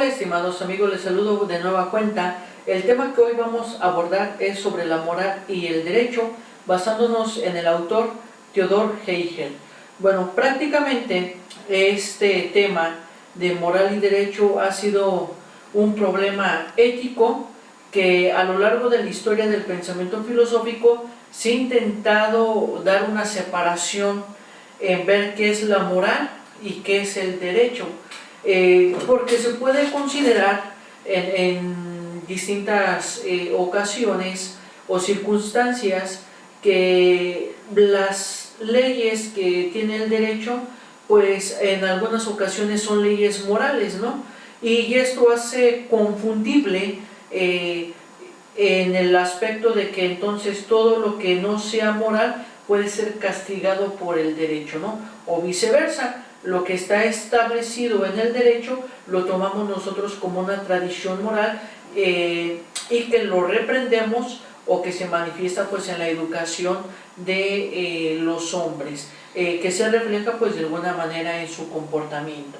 Hola estimados amigos, les saludo de nueva cuenta. El tema que hoy vamos a abordar es sobre la moral y el derecho, basándonos en el autor Theodor Hegel. Bueno, prácticamente este tema de moral y derecho ha sido un problema ético que a lo largo de la historia del pensamiento filosófico se ha intentado dar una separación en ver qué es la moral y qué es el derecho. Porque se puede considerar en distintas ocasiones o circunstancias que las leyes que tiene el derecho, pues en algunas ocasiones son leyes morales, ¿no? Y esto hace confundible en el aspecto de que entonces todo lo que no sea moral puede ser castigado por el derecho, ¿no? O viceversa. Lo que está establecido en el derecho lo tomamos nosotros como una tradición moral y que lo reprendemos o que se manifiesta pues en la educación de los hombres, que se refleja pues de alguna manera en su comportamiento.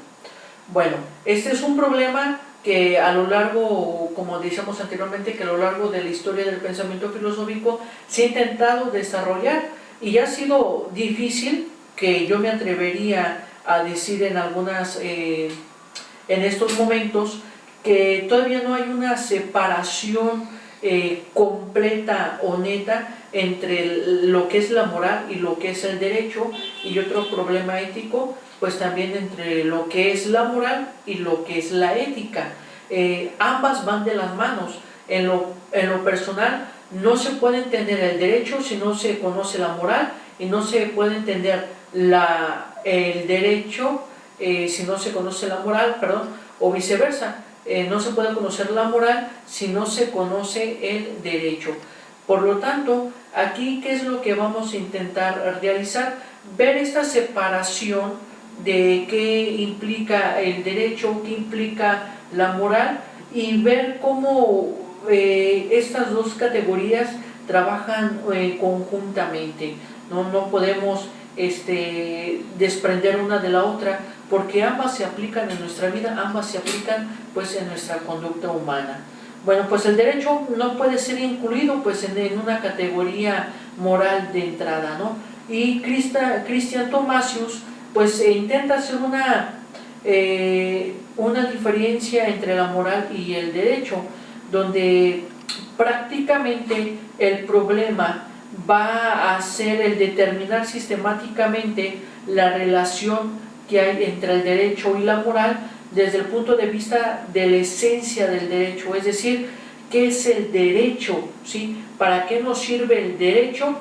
Bueno, este es un problema que a lo largo, como decíamos anteriormente, que a lo largo de la historia del pensamiento filosófico se ha intentado desarrollar y ha sido difícil, que yo me atrevería a decir en estos momentos, que todavía no hay una separación completa o neta entre lo que es la moral y lo que es el derecho, y otro problema ético pues también entre lo que es la moral y lo que es la ética. Ambas van de las manos. En lo personal no se puede entender el derecho si no se conoce la moral, y no se puede entender el derecho si no se conoce la moral, perdón, o viceversa. No se puede conocer la moral si no se conoce el derecho. Por lo tanto, aquí, ¿qué es lo que vamos a intentar realizar? Ver esta separación de qué implica el derecho, qué implica la moral, y ver cómo estas dos categorías trabajan conjuntamente. No podemos desprender una de la otra, porque ambas se aplican en nuestra vida, ambas se aplican pues en nuestra conducta humana. Bueno, pues el derecho no puede ser incluido pues en una categoría moral de entrada, ¿no? Y Christian Thomasius pues intenta hacer una diferencia entre la moral y el derecho, donde prácticamente el problema va a ser el determinar sistemáticamente la relación que hay entre el derecho y la moral desde el punto de vista de la esencia del derecho, es decir, ¿qué es el derecho? ¿Sí? ¿Para qué nos sirve el derecho?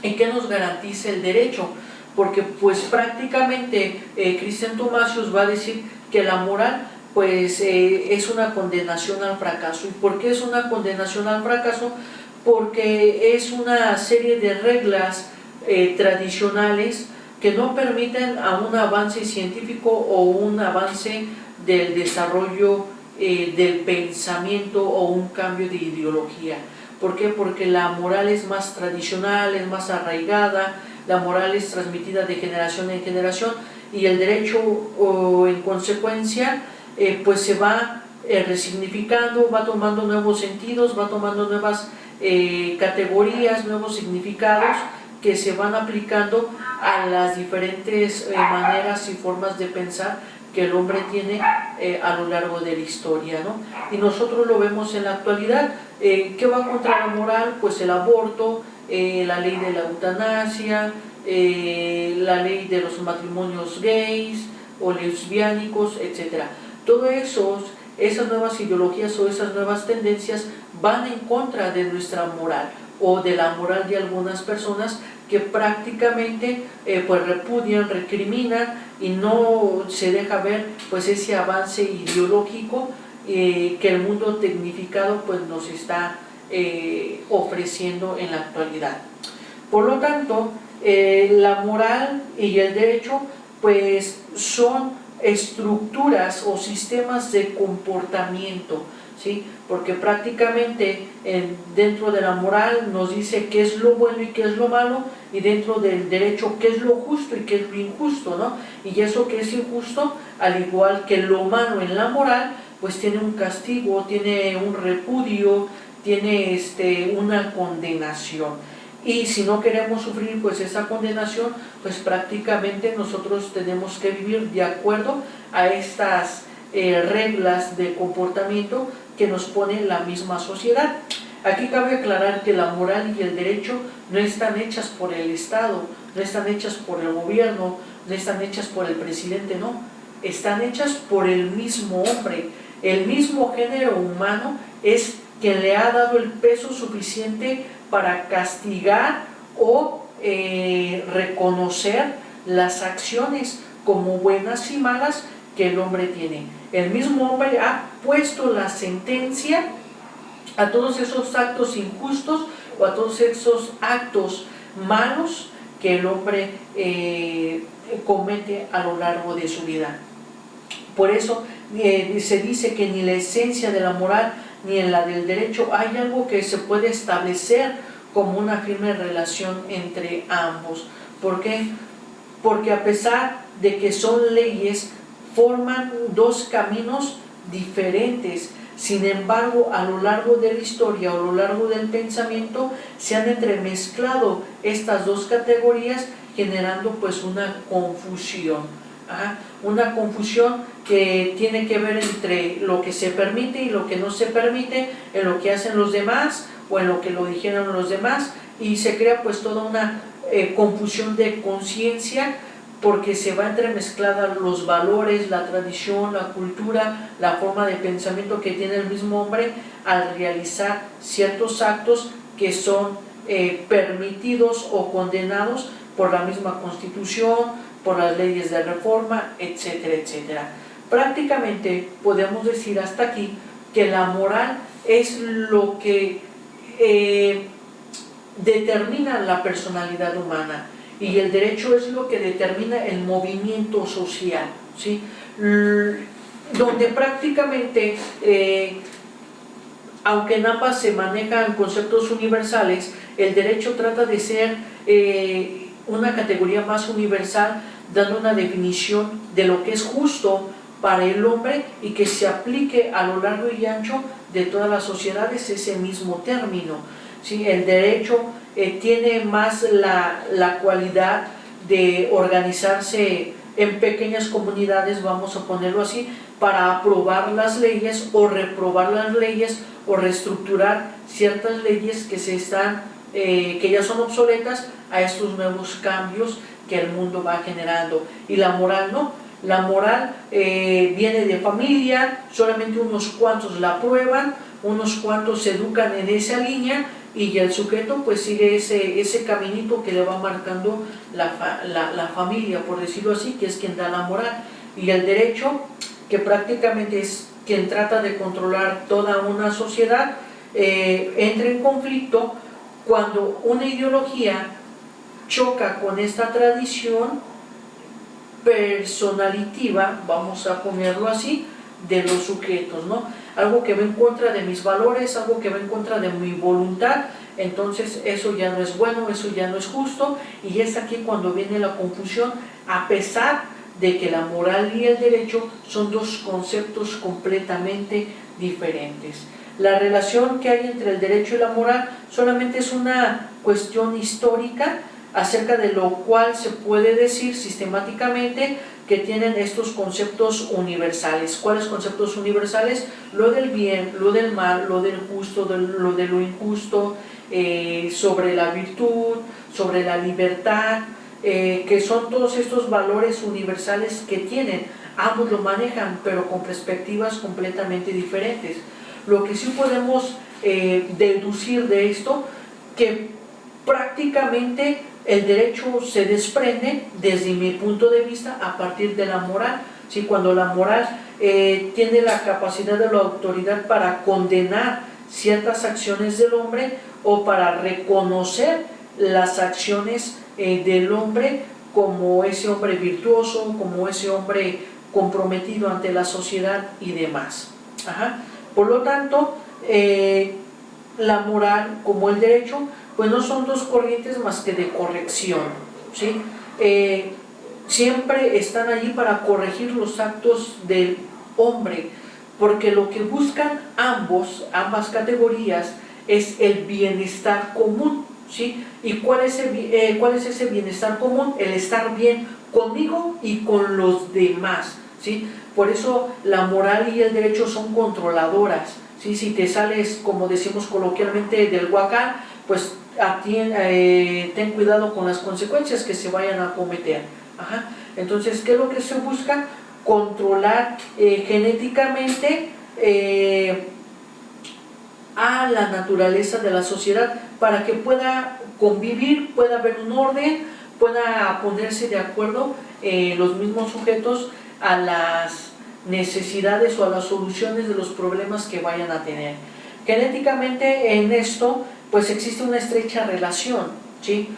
¿Y qué nos garantiza el derecho? Porque pues prácticamente Christian Thomasius va a decir que la moral pues es una condenación al fracaso. ¿Y por qué es una condenación al fracaso? Porque es una serie de reglas tradicionales que no permiten a un avance científico o un avance del desarrollo del pensamiento o un cambio de ideología. ¿Por qué? Porque la moral es más tradicional, es más arraigada, la moral es transmitida de generación en generación, y el derecho en consecuencia pues se va resignificando, va tomando nuevos sentidos, va tomando nuevas categorías, nuevos significados que se van aplicando a las diferentes maneras y formas de pensar que el hombre tiene a lo largo de la historia, ¿no? Y nosotros lo vemos en la actualidad. ¿Qué va contra la moral? Pues el aborto, la ley de la eutanasia, la ley de los matrimonios gays o lesbiánicos, etc. Todo esas nuevas ideologías o esas nuevas tendencias van en contra de nuestra moral o de la moral de algunas personas que prácticamente pues repudian, recriminan, y no se deja ver pues ese avance ideológico que el mundo tecnificado pues nos está ofreciendo en la actualidad. Por lo tanto, la moral y el derecho pues son estructuras o sistemas de comportamiento, ¿sí? Porque prácticamente dentro de la moral nos dice qué es lo bueno y qué es lo malo, y dentro del derecho qué es lo justo y qué es lo injusto, ¿no? Y eso que es injusto, al igual que lo malo en la moral, pues tiene un castigo, tiene un repudio, tiene una condenación. Y si no queremos sufrir pues esa condenación, pues prácticamente nosotros tenemos que vivir de acuerdo a estas reglas de comportamiento que nos pone la misma sociedad. Aquí cabe aclarar que la moral y el derecho no están hechas por el Estado, no están hechas por el gobierno, no están hechas por el presidente, no, están hechas por el mismo hombre. El mismo género humano es quien le ha dado el peso suficiente para castigar o reconocer las acciones como buenas y malas que el hombre tiene. El mismo hombre ha puesto la sentencia a todos esos actos injustos o a todos esos actos malos que el hombre comete a lo largo de su vida. Por eso se dice que ni la esencia de la moral ni en la del derecho hay algo que se puede establecer como una firme relación entre ambos. ¿Por qué? Porque a pesar de que son leyes, forman dos caminos diferentes. Sin embargo, a lo largo de la historia o a lo largo del pensamiento se han entremezclado estas dos categorías, generando pues una confusión. Una confusión que tiene que ver entre lo que se permite y lo que no se permite, en lo que hacen los demás o en lo que lo dijeron los demás, y se crea pues toda una confusión de conciencia, porque se va entremezclada los valores, la tradición, la cultura, la forma de pensamiento que tiene el mismo hombre al realizar ciertos actos que son permitidos o condenados por la misma Constitución, por las leyes de reforma, etcétera, etcétera. Prácticamente podemos decir hasta aquí que la moral es lo que determina la personalidad humana, y el derecho es lo que determina el movimiento social, ¿sí? Donde prácticamente, aunque en ambas se manejan conceptos universales, el derecho trata de ser una categoría más universal, dando una definición de lo que es justo para el hombre y que se aplique a lo largo y ancho de todas las sociedades ese mismo término, ¿sí? El derecho tiene más la cualidad de organizarse en pequeñas comunidades, vamos a ponerlo así, para aprobar las leyes o reprobar las leyes o reestructurar ciertas leyes que ya son obsoletas a estos nuevos cambios que el mundo va generando. Y la moral no, la moral viene de familia, solamente unos cuantos la aprueban, unos cuantos se educan en esa línea, y el sujeto pues sigue ese caminito que le va marcando la familia, por decirlo así, que es quien da la moral. Y el derecho, que prácticamente es quien trata de controlar toda una sociedad, entra en conflicto cuando una ideología choca con esta tradición personalitiva, vamos a ponerlo así, de los sujetos, ¿no? Algo que va en contra de mis valores, algo que va en contra de mi voluntad. Entonces eso ya no es bueno, eso ya no es justo, y es aquí cuando viene la confusión, a pesar de que la moral y el derecho son dos conceptos completamente diferentes. La relación que hay entre el derecho y la moral solamente es una cuestión histórica, acerca de lo cual se puede decir sistemáticamente que tienen estos conceptos universales. ¿Cuáles conceptos universales? Lo del bien, lo del mal, lo del justo, lo de lo injusto, sobre la virtud, sobre la libertad, que son todos estos valores universales que tienen. Ambos lo manejan, pero con perspectivas completamente diferentes. Lo que sí podemos deducir de esto, que prácticamente el derecho se desprende, desde mi punto de vista, a partir de la moral. ¿Sí? Cuando la moral tiene la capacidad de la autoridad para condenar ciertas acciones del hombre o para reconocer las acciones del hombre como ese hombre virtuoso, como ese hombre comprometido ante la sociedad y demás. Por lo tanto, la moral como el derecho pues no son dos corrientes más que de corrección, ¿sí? Siempre están allí para corregir los actos del hombre, porque lo que buscan ambas categorías, es el bienestar común, ¿sí? ¿Y cuál es ese bienestar común? El estar bien conmigo y con los demás, ¿sí? Por eso la moral y el derecho son controladoras, ¿sí? Si te sales, como decimos coloquialmente, del huacán, pues ten cuidado con las consecuencias que se vayan a cometer. Ajá. Entonces, ¿qué es lo que se busca? Controlar genéticamente a la naturaleza de la sociedad para que pueda convivir, pueda haber un orden, pueda ponerse de acuerdo los mismos sujetos a las necesidades o a las soluciones de los problemas que vayan a tener. Genéticamente en esto pues existe una estrecha relación, ¿sí?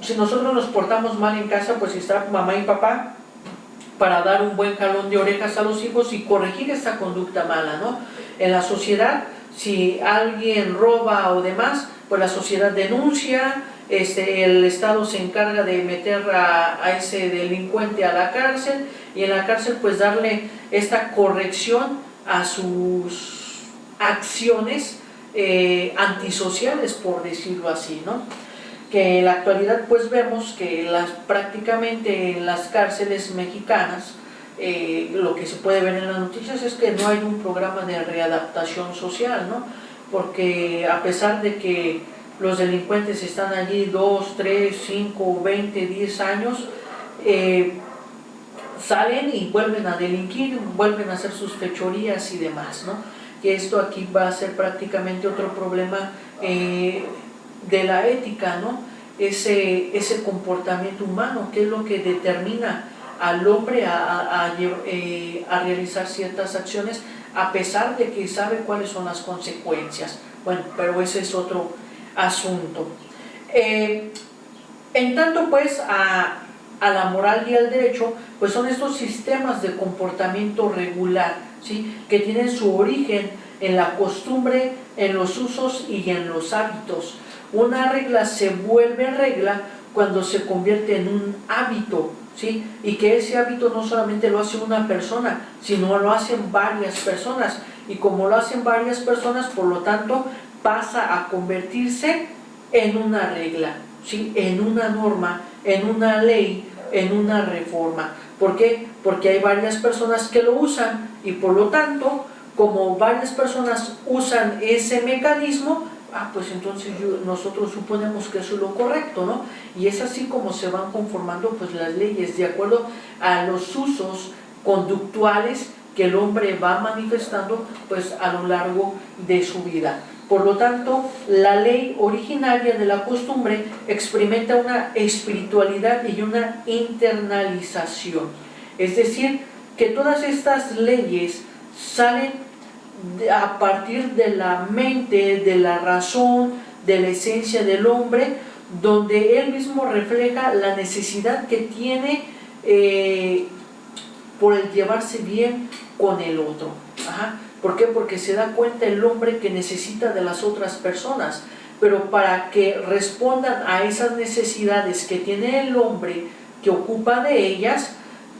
Si nosotros nos portamos mal en casa, pues está mamá y papá para dar un buen jalón de orejas a los hijos y corregir esta conducta mala, ¿no? En la sociedad, si alguien roba o demás, pues la sociedad denuncia, el Estado se encarga de meter a ese delincuente a la cárcel, y en la cárcel pues darle esta corrección a sus acciones antisociales, por decirlo así, ¿no? Que en la actualidad pues vemos que prácticamente en las cárceles mexicanas lo que se puede ver en las noticias es que no hay un programa de readaptación social, ¿no? Porque a pesar de que los delincuentes están allí 2, 3, 5, 20, 10 años, salen y vuelven a delinquir, vuelven a hacer sus fechorías y demás, ¿no? Que esto aquí va a ser prácticamente otro problema de la ética, ¿no? Ese comportamiento humano, que es lo que determina al hombre a realizar ciertas acciones, a pesar de que sabe cuáles son las consecuencias. Bueno, pero ese es otro asunto. En tanto pues a la moral y al derecho, pues son estos sistemas de comportamiento regular, ¿sí? Que tienen su origen en la costumbre, en los usos y en los hábitos. Una regla se vuelve regla cuando se convierte en un hábito, ¿sí? Y que ese hábito no solamente lo hace una persona, sino lo hacen varias personas, y como lo hacen varias personas, por lo tanto pasa a convertirse en una regla, ¿sí? En una norma, en una ley, en una reforma. ¿Por qué? Porque hay varias personas que lo usan, y por lo tanto, como varias personas usan ese mecanismo, pues entonces nosotros suponemos que eso es lo correcto, ¿no? Y es así como se van conformando pues las leyes, de acuerdo a los usos conductuales que el hombre va manifestando pues a lo largo de su vida. Por lo tanto, la ley originaria de la costumbre experimenta una espiritualidad y una internalización. Es decir, que todas estas leyes salen a partir de la mente, de la razón, de la esencia del hombre, donde él mismo refleja la necesidad que tiene por el llevarse bien con el otro. Ajá. ¿Por qué? Porque se da cuenta el hombre que necesita de las otras personas, pero para que respondan a esas necesidades que tiene el hombre, que ocupa de ellas,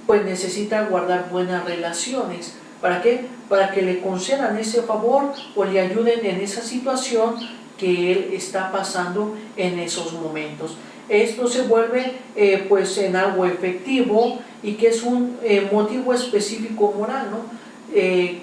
pues necesita guardar buenas relaciones. ¿Para qué? Para que le concedan ese favor o le ayuden en esa situación que él está pasando en esos momentos. Esto se vuelve pues en algo efectivo, y que es un motivo específico moral, ¿no?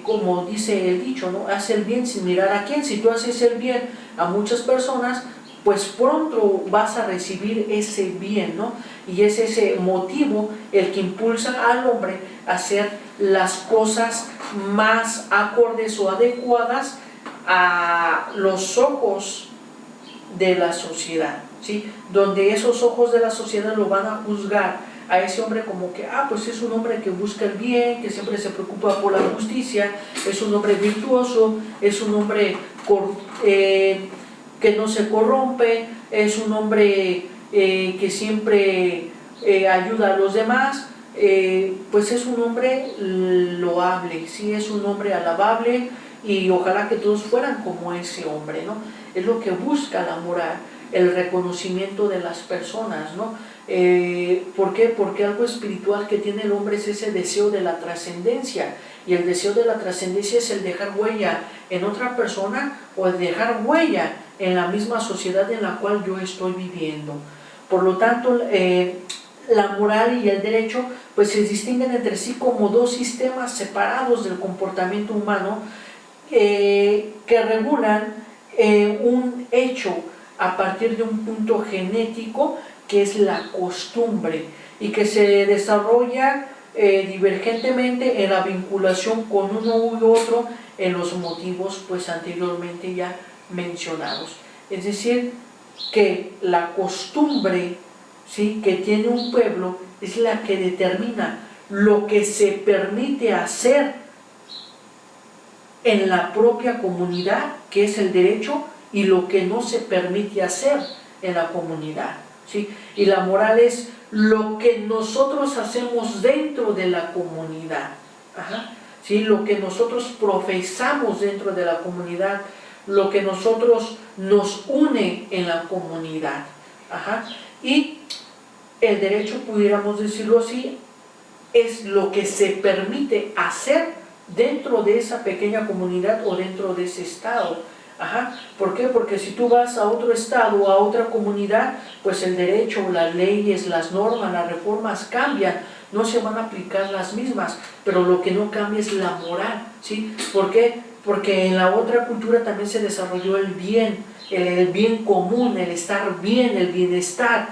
Como dice el dicho, ¿no? Haz el bien sin mirar a quién. Si tú haces el bien a muchas personas, pues pronto vas a recibir ese bien, ¿no? Y es ese motivo el que impulsa al hombre a hacer las cosas más acordes o adecuadas a los ojos de la sociedad, ¿sí? Donde esos ojos de la sociedad lo van a juzgar a ese hombre como que, pues es un hombre que busca el bien, que siempre se preocupa por la justicia, es un hombre virtuoso, es un hombre que no se corrompe, es un hombre que siempre ayuda a los demás, pues es un hombre loable, sí, es un hombre alabable, y ojalá que todos fueran como ese hombre, ¿no? Es lo que busca la moral, el reconocimiento de las personas, ¿no? ¿Por qué? Porque algo espiritual que tiene el hombre es ese deseo de la trascendencia, y el deseo de la trascendencia es el dejar huella en otra persona o el dejar huella en la misma sociedad en la cual yo estoy viviendo. Por lo tanto, la moral y el derecho pues se distinguen entre sí como dos sistemas separados del comportamiento humano que regulan un hecho a partir de un punto genético que es la costumbre y que se desarrolla divergentemente en la vinculación con uno u otro en los motivos pues anteriormente ya mencionados. Es decir, que la costumbre, ¿sí?, que tiene un pueblo es la que determina lo que se permite hacer en la propia comunidad, que es el derecho, y lo que no se permite hacer en la comunidad, ¿sí? Y la moral es lo que nosotros hacemos dentro de la comunidad, ¿sí? Lo que nosotros profesamos dentro de la comunidad, lo que nosotros nos une en la comunidad. Y el derecho, pudiéramos decirlo así, es lo que se permite hacer dentro de esa pequeña comunidad o dentro de ese estado. ¿Por qué? Porque si tú vas a otro estado o a otra comunidad, pues el derecho, las leyes, las normas, las reformas cambian, no se van a aplicar las mismas, pero lo que no cambia es la moral, ¿sí? ¿Por qué? Porque en la otra cultura también se desarrolló el bien común, el estar bien, el bienestar,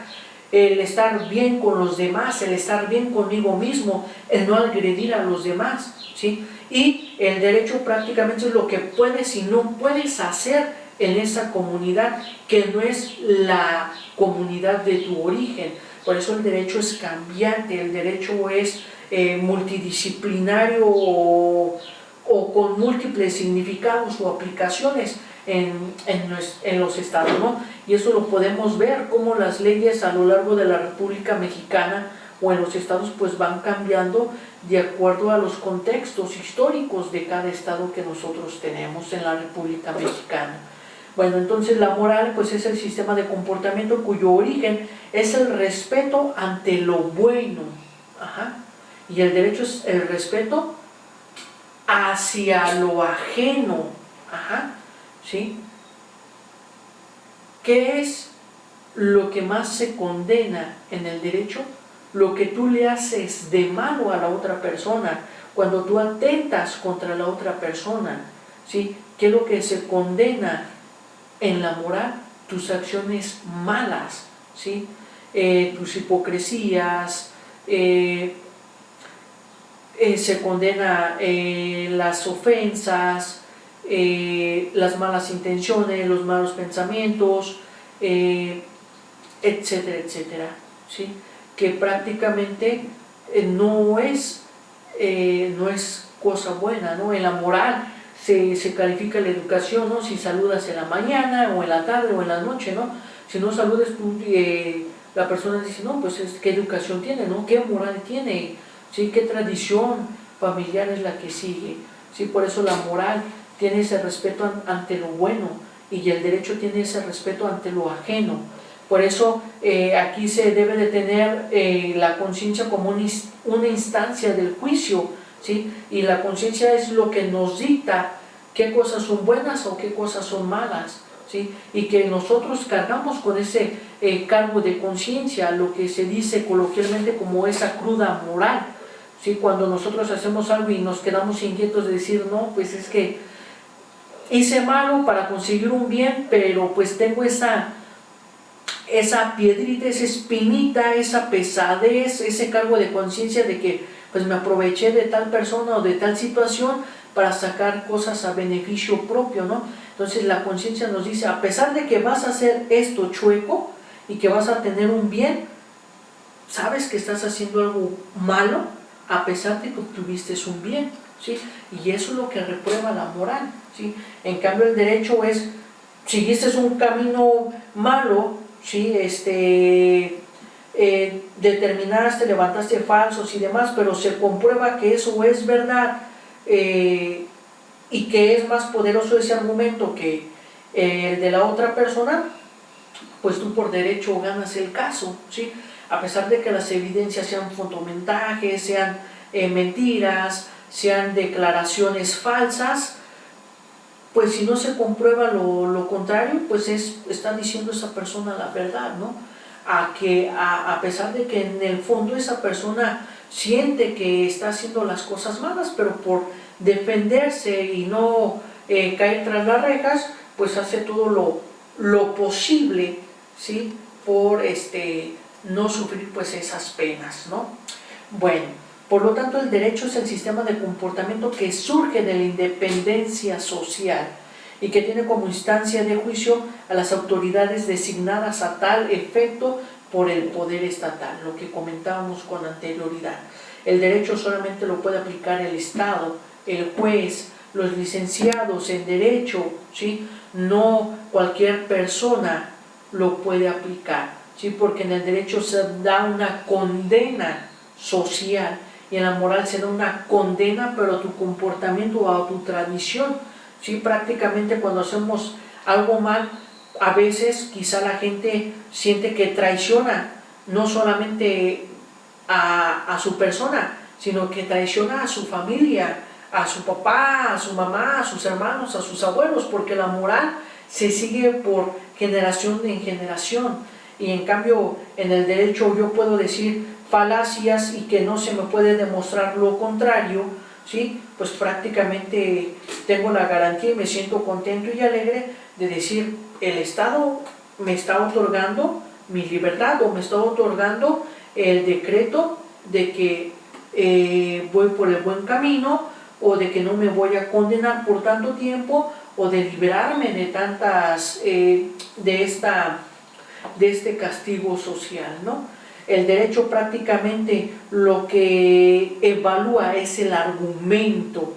el estar bien con los demás, el estar bien conmigo mismo, el no agredir a los demás, ¿sí? Y el derecho prácticamente es lo que puedes y no puedes hacer en esa comunidad, que no es la comunidad de tu origen. Por eso el derecho es cambiante, el derecho es multidisciplinario o con múltiples significados o aplicaciones en los estados, ¿no? Y eso lo podemos ver como las leyes a lo largo de la República Mexicana o en los estados pues van cambiando de acuerdo a los contextos históricos de cada estado que nosotros tenemos en la República Mexicana. Bueno, entonces la moral pues es el sistema de comportamiento cuyo origen es el respeto ante lo bueno, y el derecho es el respeto hacia lo ajeno, ¿sí? ¿Qué es lo que más se condena en el derecho? Lo que tú le haces de malo a la otra persona, cuando tú atentas contra la otra persona, ¿sí? ¿Qué es lo que se condena en la moral? Tus acciones malas, ¿sí? Tus hipocresías, se condena las ofensas, las malas intenciones, los malos pensamientos, etcétera, etcétera, ¿sí? Que prácticamente no es cosa buena, ¿no? En la moral se califica la educación, ¿no? Si saludas en la mañana o en la tarde o en la noche, ¿no? Si no saludas, la persona dice, no, pues ¿qué educación tiene, no? ¿Qué moral tiene? ¿Sí? ¿Qué tradición familiar es la que sigue? ¿Sí? Por eso la moral tiene ese respeto ante lo bueno y el derecho tiene ese respeto ante lo ajeno. Por eso aquí se debe de tener la conciencia como una instancia del juicio, ¿sí? Y la conciencia es lo que nos dicta qué cosas son buenas o qué cosas son malas, ¿sí? Y que nosotros cargamos con ese cargo de conciencia, lo que se dice coloquialmente como esa cruda moral, ¿sí? Cuando nosotros hacemos algo y nos quedamos inquietos de decir, no, pues es que hice malo para conseguir un bien, pero pues tengo esa piedrita, esa espinita, esa pesadez, ese cargo de conciencia de que pues me aproveché de tal persona o de tal situación para sacar cosas a beneficio propio, ¿no? Entonces la conciencia nos dice, a pesar de que vas a hacer esto chueco y que vas a tener un bien, sabes que estás haciendo algo malo a pesar de que obtuviste un bien, ¿sí? Y eso es lo que reprueba la moral, ¿sí? En cambio el derecho es, siguiste un camino malo, ¿sí? Determinaste, levantaste falsos y demás, pero se comprueba que eso es verdad, y que es más poderoso ese argumento que el de la otra persona, pues tú por derecho ganas el caso, ¿sí? A pesar de que las evidencias sean fotomontajes, sean mentiras, sean declaraciones falsas, pues si no se comprueba lo contrario, pues está diciendo esa persona la verdad, ¿no? A pesar de que en el fondo esa persona siente que está haciendo las cosas malas, pero por defenderse y no caer tras las rejas, pues hace todo lo posible, ¿sí? Por no sufrir pues esas penas, ¿no? Bueno, por lo tanto el derecho es el sistema de comportamiento que surge de la independencia social y que tiene como instancia de juicio a las autoridades designadas a tal efecto por el poder estatal, lo que comentábamos con anterioridad. El derecho solamente lo puede aplicar el Estado, el juez, los licenciados en derecho, ¿sí? No cualquier persona lo puede aplicar, ¿sí? Porque en el derecho se da una condena social y en la moral se da una condena, pero a tu comportamiento o a tu tradición, ¿sí? Prácticamente cuando hacemos algo mal, a veces quizá la gente siente que traiciona no solamente a su persona, sino que traiciona a su familia, a su papá, a su mamá, a sus hermanos, a sus abuelos, porque la moral se sigue por generación en generación. Y en cambio en el derecho yo puedo decir falacias y que no se me puede demostrar lo contrario, ¿sí? Pues prácticamente tengo la garantía y me siento contento y alegre de decir, el Estado me está otorgando mi libertad o me está otorgando el decreto de que voy por el buen camino o de que no me voy a condenar por tanto tiempo o de liberarme de tantas, de este castigo social, ¿no? El derecho prácticamente lo que evalúa es el argumento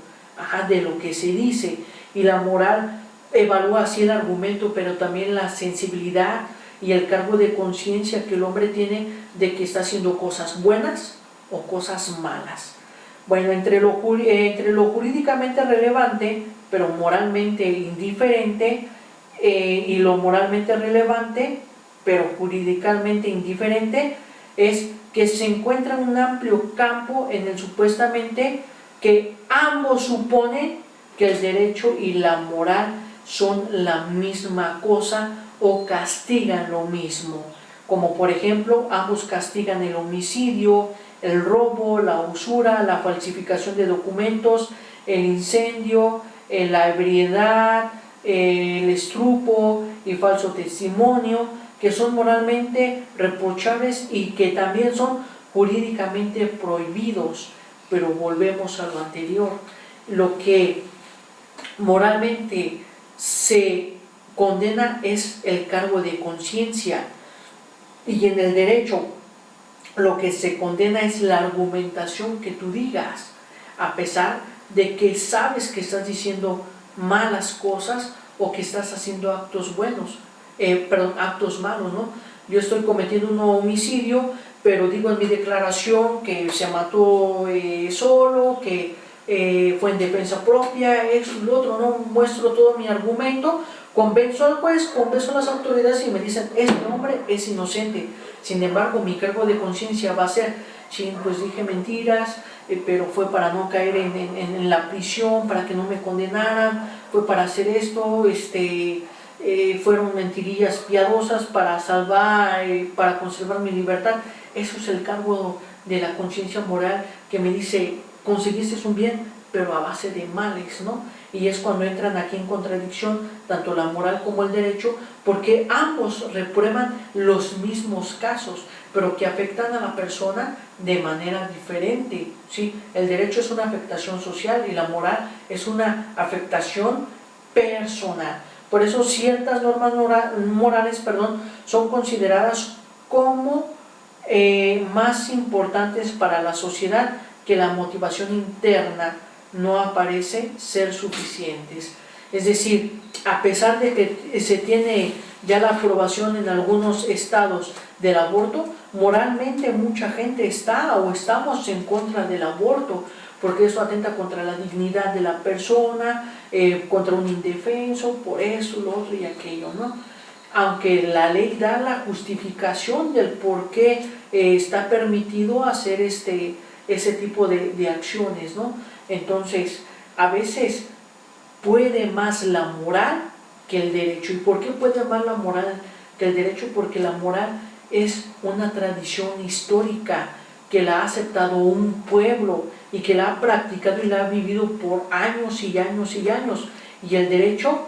de lo que se dice, y la moral evalúa así el argumento, pero también la sensibilidad y el cargo de conciencia que el hombre tiene de que está haciendo cosas buenas o cosas malas. Bueno, entre lo jurídicamente relevante, pero moralmente indiferente, y lo moralmente relevante, pero jurídicamente indiferente, es que se encuentra un amplio campo en el supuestamente que ambos suponen que el derecho y la moral son la misma cosa o castigan lo mismo, como por ejemplo ambos castigan el homicidio, el robo, la usura, la falsificación de documentos, el incendio, la ebriedad, el estrupo y falso testimonio, que son moralmente reprochables y que también son jurídicamente prohibidos. Pero volvemos a lo anterior, lo que moralmente se condena es el cargo de conciencia, y en el derecho lo que se condena es la argumentación que tú digas, a pesar de que sabes que estás diciendo malas cosas o que estás haciendo actos buenos, actos malos, ¿no? Yo estoy cometiendo un homicidio, pero digo en mi declaración que se mató solo, que fue en defensa propia, eso y lo otro, ¿no? Muestro todo mi argumento, convenzo al juez, convenzo a las autoridades y me dicen, este hombre es inocente. Sin embargo, mi cargo de conciencia va a ser, sí, pues dije mentiras, pero fue para no caer en la prisión, para que no me condenaran, fue para hacer esto, fueron mentirillas piadosas para salvar, para conservar mi libertad. Eso es el cargo de la conciencia moral que me dice, conseguiste un bien, pero a base de males, ¿no? Y es cuando entran aquí en contradicción tanto la moral como el derecho, porque ambos reprueban los mismos casos, pero que afectan a la persona de manera diferente, ¿sí? El derecho es una afectación social y la moral es una afectación personal. Por eso ciertas normas morales son consideradas como más importantes para la sociedad que la motivación interna no aparece ser suficientes. Es decir, a pesar de que se tiene ya la aprobación en algunos estados del aborto, moralmente mucha gente está o estamos en contra del aborto, porque eso atenta contra la dignidad de la persona, contra un indefenso, por eso, lo otro y aquello, ¿no? aunque la ley da la justificación del por qué está permitido hacer ese tipo de acciones, ¿no? Entonces, a veces puede más la moral que el derecho. ¿Y por qué puede más la moral que el derecho? Porque la moral es una tradición histórica que la ha aceptado un pueblo y que la ha practicado y la ha vivido por años y años y años. Y el derecho,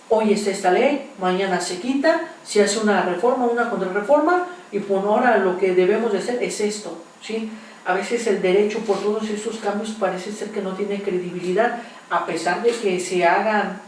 hoy está esta ley, mañana se quita, se hace una reforma, una contrarreforma, y por ahora lo que debemos de hacer es esto, ¿sí? A veces el derecho, por todos estos cambios, parece ser que no tiene credibilidad, a pesar de que se hagan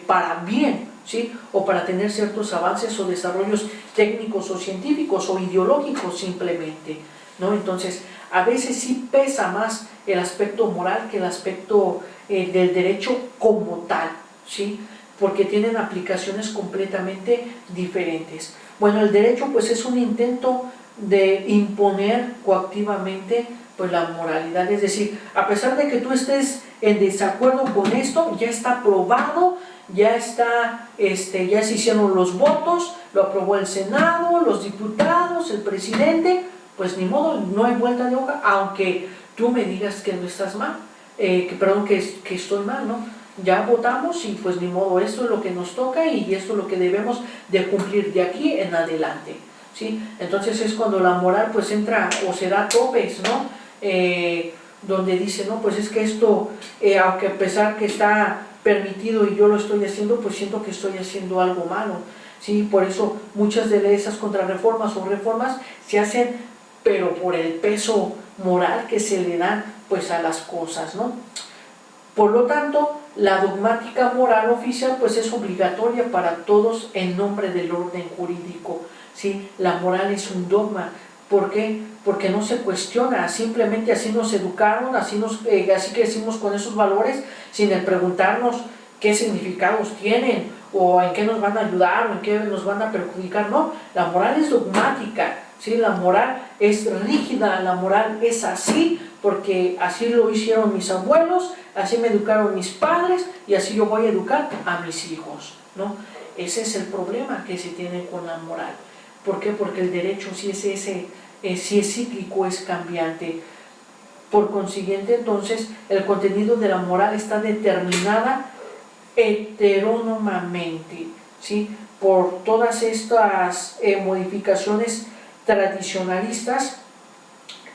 para bien, ¿sí? O para tener ciertos avances o desarrollos técnicos o científicos o ideológicos simplemente, ¿no? Entonces, a veces sí pesa más el aspecto moral que el aspecto del derecho como tal, ¿sí? Porque tienen aplicaciones completamente diferentes. Bueno, el derecho pues es un intento de imponer coactivamente pues la moralidad, es decir, a pesar de que tú estés en desacuerdo con esto, ya está aprobado, ya está, ya se hicieron los votos, lo aprobó el Senado, los diputados, el presidente, pues ni modo, no hay vuelta de hoja, aunque tú me digas que no estás mal, perdón, que estoy mal, ¿no? Ya votamos y pues ni modo, esto es lo que nos toca y esto es lo que debemos de cumplir de aquí en adelante, ¿sí? Entonces es cuando la moral pues entra o se da topes, ¿no? Donde dice, no, pues es que esto, aunque a pesar que está permitido y yo lo estoy haciendo, pues siento que estoy haciendo algo malo, ¿sí? Por eso muchas de esas contrarreformas o reformas se hacen, pero por el peso moral que se le dan pues a las cosas, ¿no? Por lo tanto, la dogmática moral oficial pues es obligatoria para todos en nombre del orden jurídico, ¿sí? La moral es un dogma. ¿Por qué? Porque no se cuestiona, simplemente así nos educaron, así crecimos con esos valores, sin el preguntarnos qué significados tienen, o en qué nos van a ayudar, o en qué nos van a perjudicar. No, la moral es dogmática, ¿sí? La moral es rígida, la moral es así, porque así lo hicieron mis abuelos, así me educaron mis padres, y así yo voy a educar a mis hijos, ¿no? Ese es el problema que se tiene con la moral. ¿Por qué? Porque el derecho sí es cíclico, es cambiante. Por consiguiente, entonces, el contenido de la moral está determinada heterónomamente, ¿sí? Por todas estas modificaciones tradicionalistas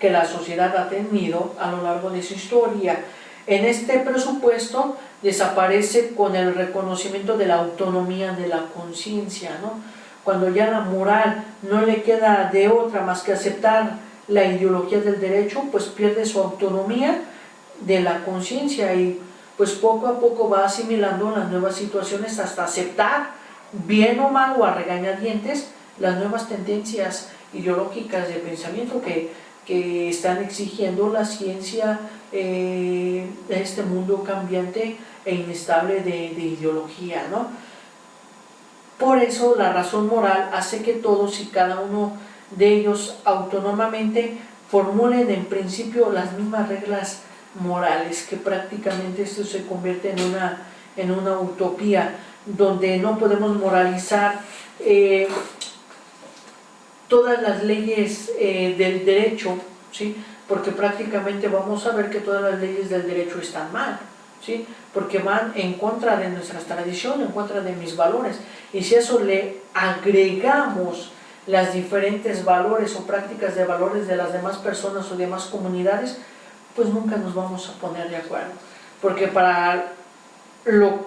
que la sociedad ha tenido a lo largo de su historia. En este presupuesto desaparece con el reconocimiento de la autonomía de la conciencia, ¿no? Cuando ya la moral no le queda de otra más que aceptar la ideología del derecho, pues pierde su autonomía de la conciencia y pues poco a poco va asimilando las nuevas situaciones hasta aceptar, bien o mal o a regañadientes, las nuevas tendencias ideológicas de pensamiento que están exigiendo la ciencia en este mundo cambiante e inestable de ideología, ¿no? Por eso la razón moral hace que todos y cada uno de ellos autónomamente formulen en principio las mismas reglas morales, que prácticamente esto se convierte en una utopía, donde no podemos moralizar todas las leyes del derecho, ¿sí? Porque prácticamente vamos a ver que todas las leyes del derecho están mal, ¿sí? Porque van en contra de nuestras tradiciones, en contra de mis valores, y si a eso le agregamos las diferentes valores o prácticas de valores de las demás personas o demás comunidades, pues nunca nos vamos a poner de acuerdo, porque para lo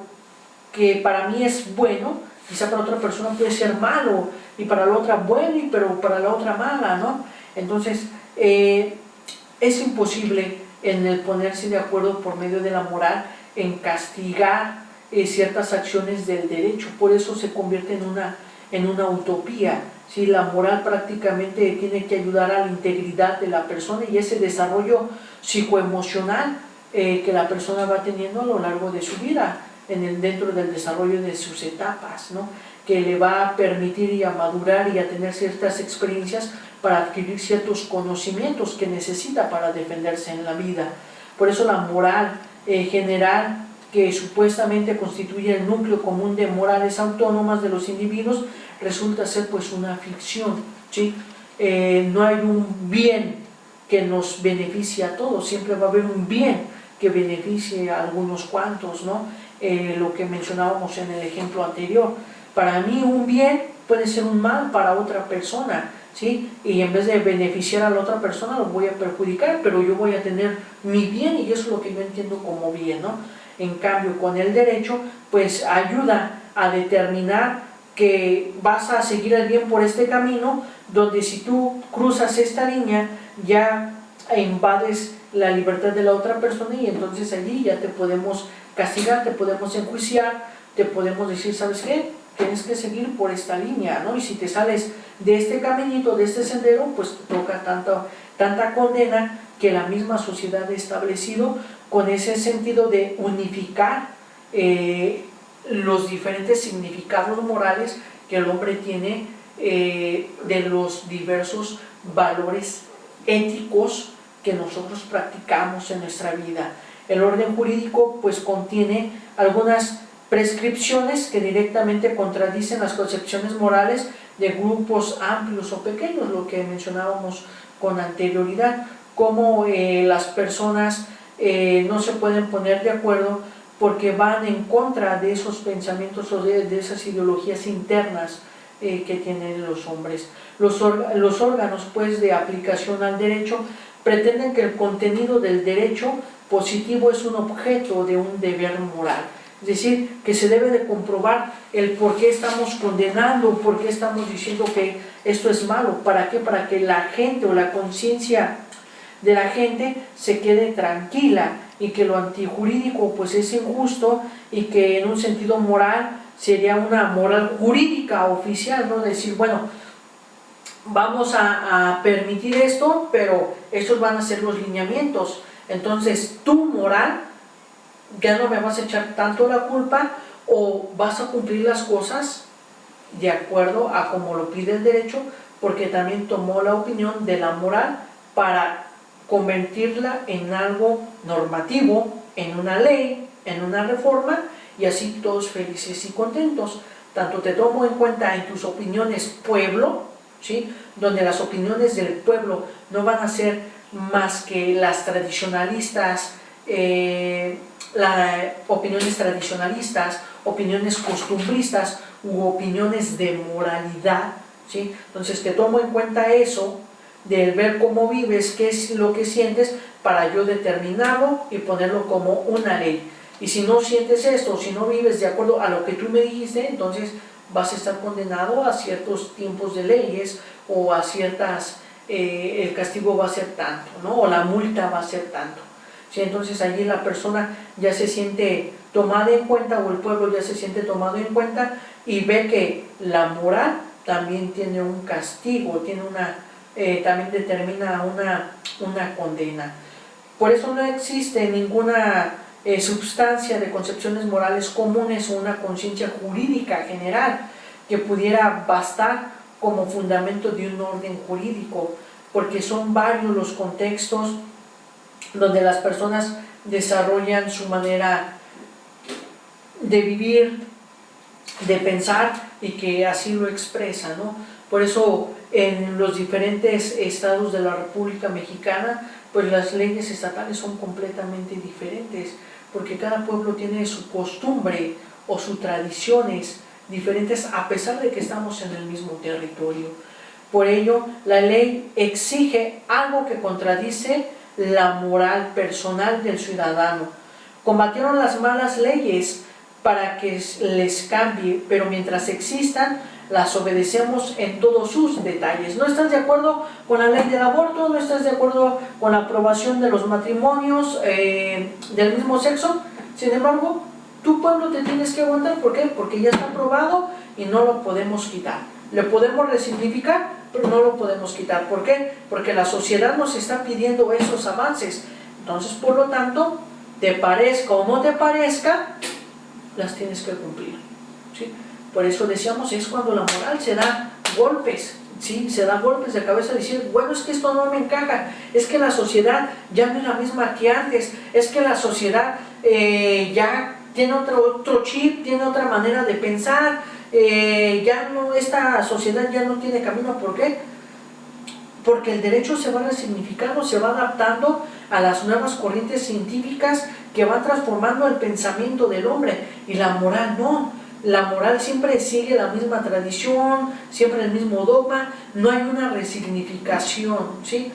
que para mí es bueno, quizá para otra persona puede ser malo, y para la otra bueno, pero para la otra mala, ¿no? Entonces, es imposible en el ponerse de acuerdo por medio de la moral en castigar ciertas acciones del derecho. Por eso se convierte en una utopía, ¿sí? La moral prácticamente tiene que ayudar a la integridad de la persona y ese desarrollo psicoemocional que la persona va teniendo a lo largo de su vida, dentro del desarrollo de sus etapas, ¿no? Que le va a permitir y a madurar y a tener ciertas experiencias para adquirir ciertos conocimientos que necesita para defenderse en la vida. Por eso la moral general que supuestamente constituye el núcleo común de morales autónomas de los individuos, resulta ser pues una ficción, ¿sí? No hay un bien que nos beneficie a todos, siempre va a haber un bien que beneficie a algunos cuantos, ¿no? Lo que mencionábamos en el ejemplo anterior. Para mí un bien puede ser un mal para otra persona, ¿sí? Y en vez de beneficiar a la otra persona lo voy a perjudicar, pero yo voy a tener mi bien y eso es lo que yo entiendo como bien, ¿no? En cambio, con el derecho, pues ayuda a determinar que vas a seguir el bien por este camino, donde si tú cruzas esta línea, ya invades la libertad de la otra persona y entonces allí ya te podemos castigar, te podemos enjuiciar, te podemos decir, ¿sabes qué? Tienes que seguir por esta línea, ¿no? Y si te sales de este caminito, de este sendero, pues te toca tanta condena que la misma sociedad ha establecido con ese sentido de unificar los diferentes significados morales que el hombre tiene de los diversos valores éticos que nosotros practicamos en nuestra vida. El orden jurídico pues contiene algunas prescripciones que directamente contradicen las concepciones morales de grupos amplios o pequeños, lo que mencionábamos con anterioridad, como las personas no se pueden poner de acuerdo porque van en contra de esos pensamientos o de esas ideologías internas que tienen los hombres. Los órganos pues de aplicación al derecho pretenden que el contenido del derecho positivo es un objeto de un deber moral, es decir, que se debe de comprobar el por qué estamos condenando, por qué estamos diciendo que esto es malo, ¿para qué? Para que la gente o la conciencia de la gente se quede tranquila y que lo antijurídico pues es injusto y que en un sentido moral sería una moral jurídica oficial, ¿no? Decir, bueno, vamos a permitir esto, pero estos van a ser los lineamientos, entonces tu moral ya no me vas a echar tanto la culpa o vas a cumplir las cosas de acuerdo a como lo pide el derecho, porque también tomó la opinión de la moral para convertirla en algo normativo, en una ley, en una reforma, y así todos felices y contentos. Tanto te tomo en cuenta en tus opiniones pueblo, ¿sí? Donde las opiniones del pueblo no van a ser más que las tradicionalistas, opiniones tradicionalistas, opiniones costumbristas u opiniones de moralidad, ¿sí? Entonces te tomo en cuenta eso, de ver cómo vives, qué es lo que sientes, para yo determinarlo y ponerlo como una ley. Y si no sientes esto, si no vives de acuerdo a lo que tú me dijiste, entonces vas a estar condenado a ciertos tiempos de leyes o a ciertas, el castigo va a ser tanto, ¿no? O la multa va a ser tanto. ¿Sí? Entonces allí la persona ya se siente tomada en cuenta, o el pueblo ya se siente tomado en cuenta y ve que la moral también tiene un castigo, tiene también determina una condena. Por eso no existe ninguna substancia de concepciones morales comunes o una conciencia jurídica general que pudiera bastar como fundamento de un orden jurídico, porque son varios los contextos donde las personas desarrollan su manera de vivir, de pensar y que así lo expresan, ¿no? Por eso en los diferentes estados de la República Mexicana, pues las leyes estatales son completamente diferentes, porque cada pueblo tiene su costumbre o sus tradiciones diferentes a pesar de que estamos en el mismo territorio. Por ello, la ley exige algo que contradice la moral personal del ciudadano. Combatieron las malas leyes para que les cambie, pero mientras existan, las obedecemos en todos sus detalles. ¿No estás de acuerdo con la ley del aborto? ¿No estás de acuerdo con la aprobación de los matrimonios del mismo sexo? Sin embargo, tu pueblo te tienes que aguantar. ¿Por qué? Porque ya está aprobado y no lo podemos quitar. Le podemos resignificar, pero no lo podemos quitar. ¿Por qué? Porque la sociedad nos está pidiendo esos avances. Entonces, por lo tanto, te parezca o no te parezca, las tienes que cumplir, ¿sí? Por eso decíamos, es cuando la moral se da golpes, ¿sí? Se da golpes de cabeza, decir, bueno, es que esto no me encaja, es que la sociedad ya no es la misma que antes, es que la sociedad ya tiene otro chip, tiene otra manera de pensar, esta sociedad ya no tiene camino. ¿Por qué? Porque el derecho se va resignificando, se va adaptando a las nuevas corrientes científicas que van transformando el pensamiento del hombre, y la moral no. La moral siempre sigue la misma tradición, siempre el mismo dogma, no hay una resignificación, ¿sí?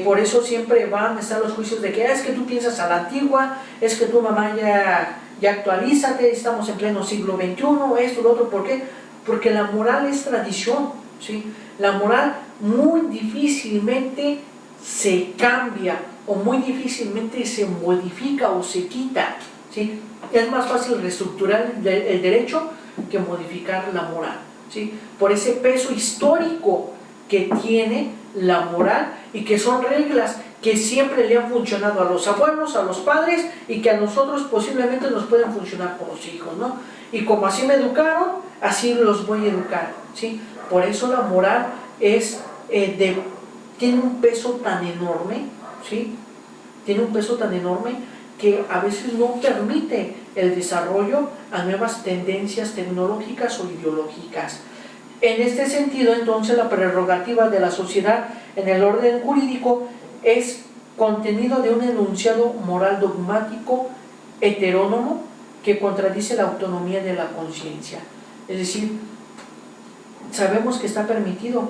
Por eso siempre van a estar los juicios de que es que tú piensas a la antigua, es que tu mamá ya actualízate, estamos en pleno siglo XXI, esto, lo otro. ¿Por qué? Porque la moral es tradición, ¿sí? La moral muy difícilmente se cambia, o muy difícilmente se modifica o se quita, ¿sí? Es más fácil reestructurar el derecho que modificar la moral, ¿sí? Por ese peso histórico que tiene la moral, y que son reglas que siempre le han funcionado a los abuelos, a los padres, y que a nosotros posiblemente nos pueden funcionar con los hijos, ¿no? Y como así me educaron, así los voy a educar, ¿sí? Por eso la moral tiene un peso tan enorme, ¿sí? Tiene un peso tan enorme que a veces no permite el desarrollo a nuevas tendencias tecnológicas o ideológicas. En este sentido, entonces, la prerrogativa de la sociedad en el orden jurídico es contenido de un enunciado moral dogmático heterónomo que contradice la autonomía de la conciencia. Es decir, sabemos que está permitido,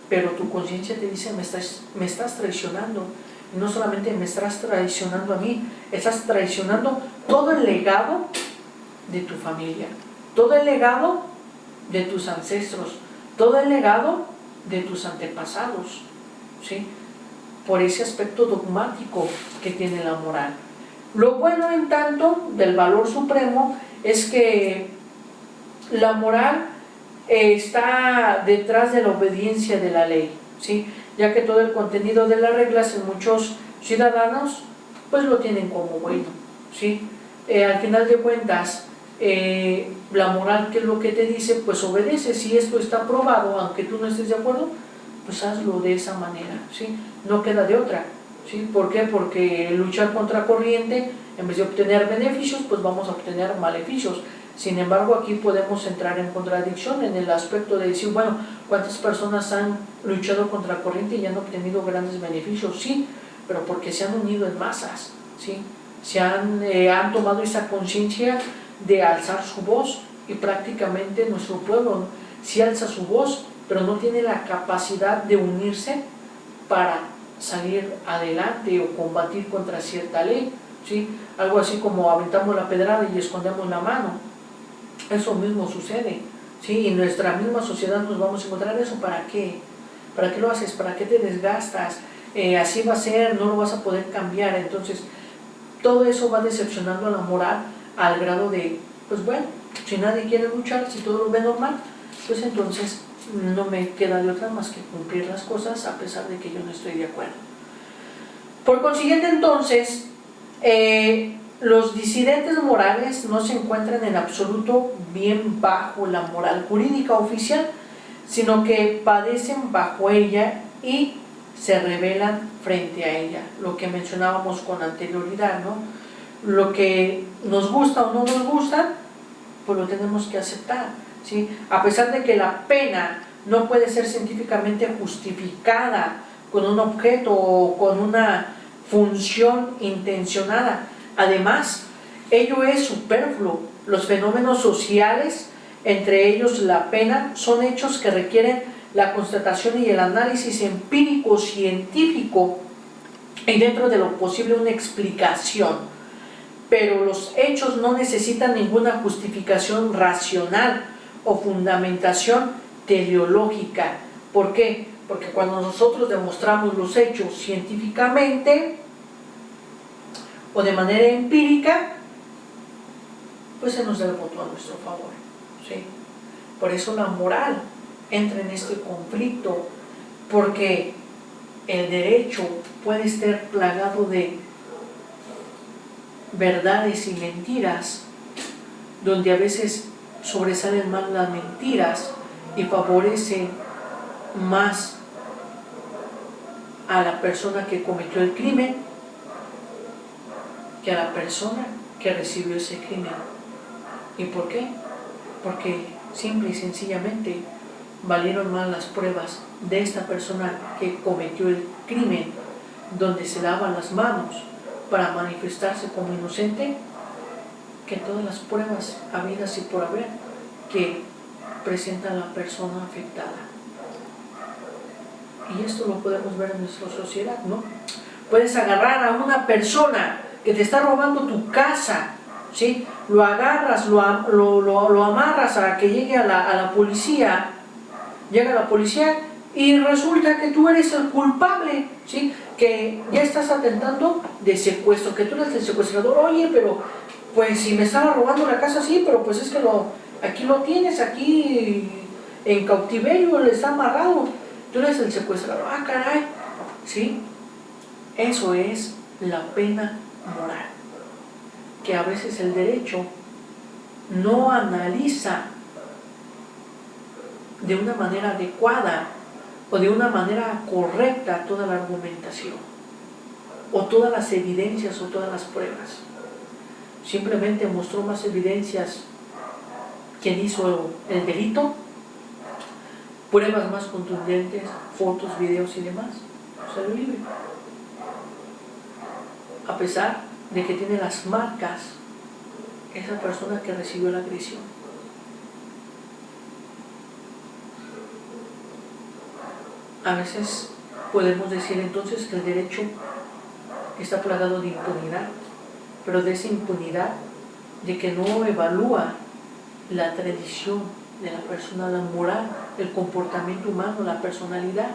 pero tu conciencia te dice: me estás traicionando. Y no solamente me estás traicionando a mí, estás traicionando todo el legado de tu familia, todo el legado de tus ancestros, todo el legado de tus antepasados, ¿sí? Por ese aspecto dogmático que tiene la moral. Lo bueno, en tanto, del valor supremo es que la moral está detrás de la obediencia de la ley, ¿sí? Ya que todo el contenido de las reglas en muchos ciudadanos pues lo tienen como bueno, ¿sí? Al final de cuentas, la moral, ¿qué es lo que te dice? Pues obedece. Si esto está aprobado, aunque tú no estés de acuerdo, pues hazlo de esa manera, ¿sí? No queda de otra, ¿sí? ¿Por qué? Porque luchar contra corriente, en vez de obtener beneficios, pues vamos a obtener maleficios. Sin embargo, aquí podemos entrar en contradicción en el aspecto de decir, bueno, ¿cuántas personas han luchado contra corriente y han obtenido grandes beneficios? Sí, pero porque se han unido en masas, ¿sí? Han tomado esa conciencia de alzar su voz, y prácticamente nuestro pueblo sí alza su voz, pero no tiene la capacidad de unirse para salir adelante o combatir contra cierta ley, ¿sí? Algo así como aventamos la pedrada y escondemos la mano. Eso mismo sucede, ¿sí? Y en nuestra misma sociedad nos vamos a encontrar eso. ¿Para qué? ¿Para qué lo haces? ¿Para qué te desgastas? Así va a ser, no lo vas a poder cambiar. Entonces, todo eso va decepcionando a la moral al grado de, pues bueno, si nadie quiere luchar, si todo lo ve normal, pues entonces no me queda de otra más que cumplir las cosas a pesar de que yo no estoy de acuerdo. Por consiguiente, entonces, los disidentes morales no se encuentran en absoluto bien bajo la moral jurídica oficial, sino que padecen bajo ella y se rebelan frente a ella, lo que mencionábamos con anterioridad, ¿no? Lo que nos gusta o no nos gusta, pues lo tenemos que aceptar, ¿sí? A pesar de que la pena no puede ser científicamente justificada con un objeto o con una función intencionada. Además, ello es superfluo. Los fenómenos sociales, entre ellos la pena, son hechos que requieren la constatación y el análisis empírico científico, y dentro de lo posible una explicación. Pero los hechos no necesitan ninguna justificación racional o fundamentación teleológica. ¿Por qué? Porque cuando nosotros demostramos los hechos científicamente o de manera empírica, pues se nos da el voto a nuestro favor, ¿sí? Por eso la moral entra en este conflicto, porque el derecho puede estar plagado de verdades y mentiras, donde a veces sobresalen más las mentiras y favorece más a la persona que cometió el crimen que a la persona que recibió ese crimen. ¿Y por qué? Porque simple y sencillamente valieron más las pruebas de esta persona que cometió el crimen, donde se lavan las manos para manifestarse como inocente, que todas las pruebas habidas y por haber que presenta la persona afectada. Y esto lo podemos ver en nuestra sociedad, ¿no? Puedes agarrar a una persona que te está robando tu casa, ¿sí? Lo agarras, lo amarras a que llegue a la policía, llega la policía y resulta que tú eres el culpable, ¿sí? Que ya estás atentando de secuestro, que tú eres el secuestrador. Oye, pero pues si me estaba robando la casa, sí, pero pues es que aquí lo tienes, aquí en cautiverio, le está amarrado, tú eres el secuestrador. Ah, caray, ¿sí? Eso es la pena moral, que a veces el derecho no analiza de una manera adecuada o de una manera correcta toda la argumentación o todas las evidencias o todas las pruebas. Simplemente mostró más evidencias quien hizo el delito, pruebas más contundentes, fotos, videos y demás, salió libre. A pesar de que tiene las marcas esa persona que recibió la agresión. A veces podemos decir entonces que el derecho está plagado de impunidad, pero de esa impunidad de que no evalúa la tradición de la persona, la moral, el comportamiento humano, la personalidad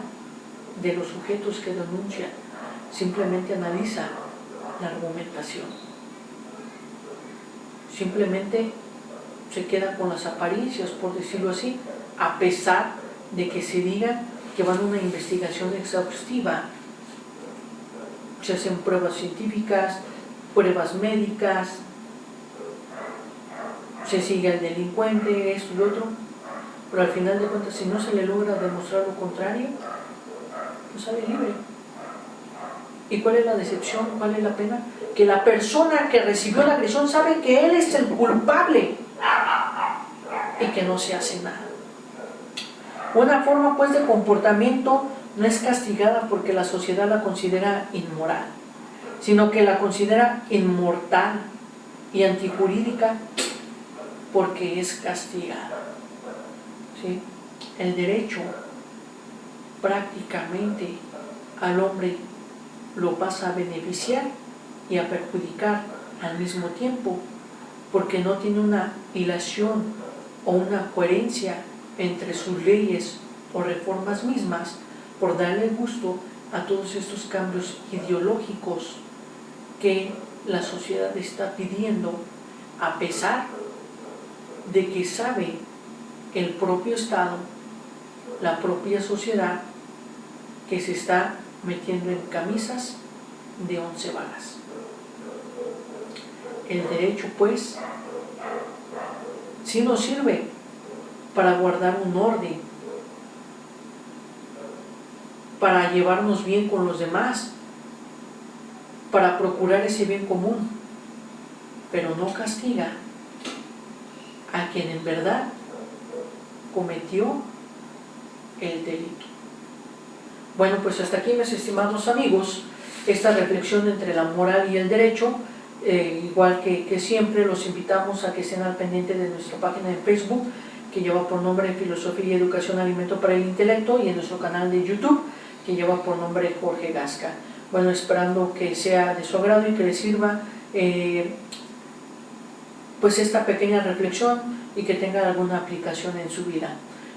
de los sujetos que denuncian, simplemente analiza la argumentación. Simplemente se queda con las apariencias, por decirlo así, a pesar de que se diga que van a una investigación exhaustiva. Se hacen pruebas científicas, pruebas médicas, se sigue al delincuente, esto y lo otro, pero al final de cuentas, si no se le logra demostrar lo contrario, pues sale libre. ¿Y cuál es la decepción? ¿Cuál es la pena? Que la persona que recibió la agresión sabe que él es el culpable y que no se hace nada. Una forma pues de comportamiento no es castigada porque la sociedad la considera inmoral, sino que la considera inmortal y antijurídica porque es castigada. ¿Sí? El derecho prácticamente al hombre lo pasa a beneficiar y a perjudicar al mismo tiempo, porque no tiene una hilación o una coherencia entre sus leyes o reformas mismas, por darle gusto a todos estos cambios ideológicos que la sociedad está pidiendo, a pesar de que sabe el propio Estado, la propia sociedad, que se está metiendo en camisas de 11 varas. El derecho, pues, sí nos sirve para guardar un orden, para llevarnos bien con los demás, para procurar ese bien común, pero no castiga a quien en verdad cometió el delito. Bueno, pues hasta aquí, mis estimados amigos, esta reflexión entre la moral y el derecho. Igual que siempre, los invitamos a que estén al pendiente de nuestra página de Facebook, que lleva por nombre Filosofía y Educación, Alimento para el Intelecto, y en nuestro canal de YouTube, que lleva por nombre Jorge Gasca. Bueno, esperando que sea de su agrado y que les sirva pues esta pequeña reflexión y que tenga alguna aplicación en su vida.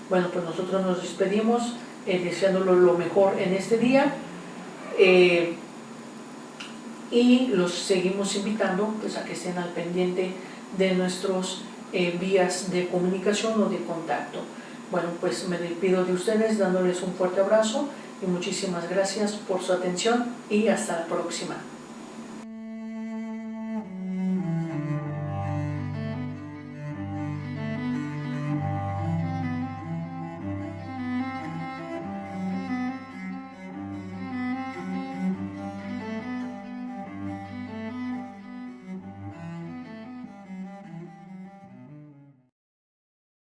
Bueno, pues nosotros nos despedimos deseándolo lo mejor en este día, y los seguimos invitando pues a que estén al pendiente de nuestros vías de comunicación o de contacto. Bueno, pues me despido de ustedes dándoles un fuerte abrazo y muchísimas gracias por su atención y hasta la próxima.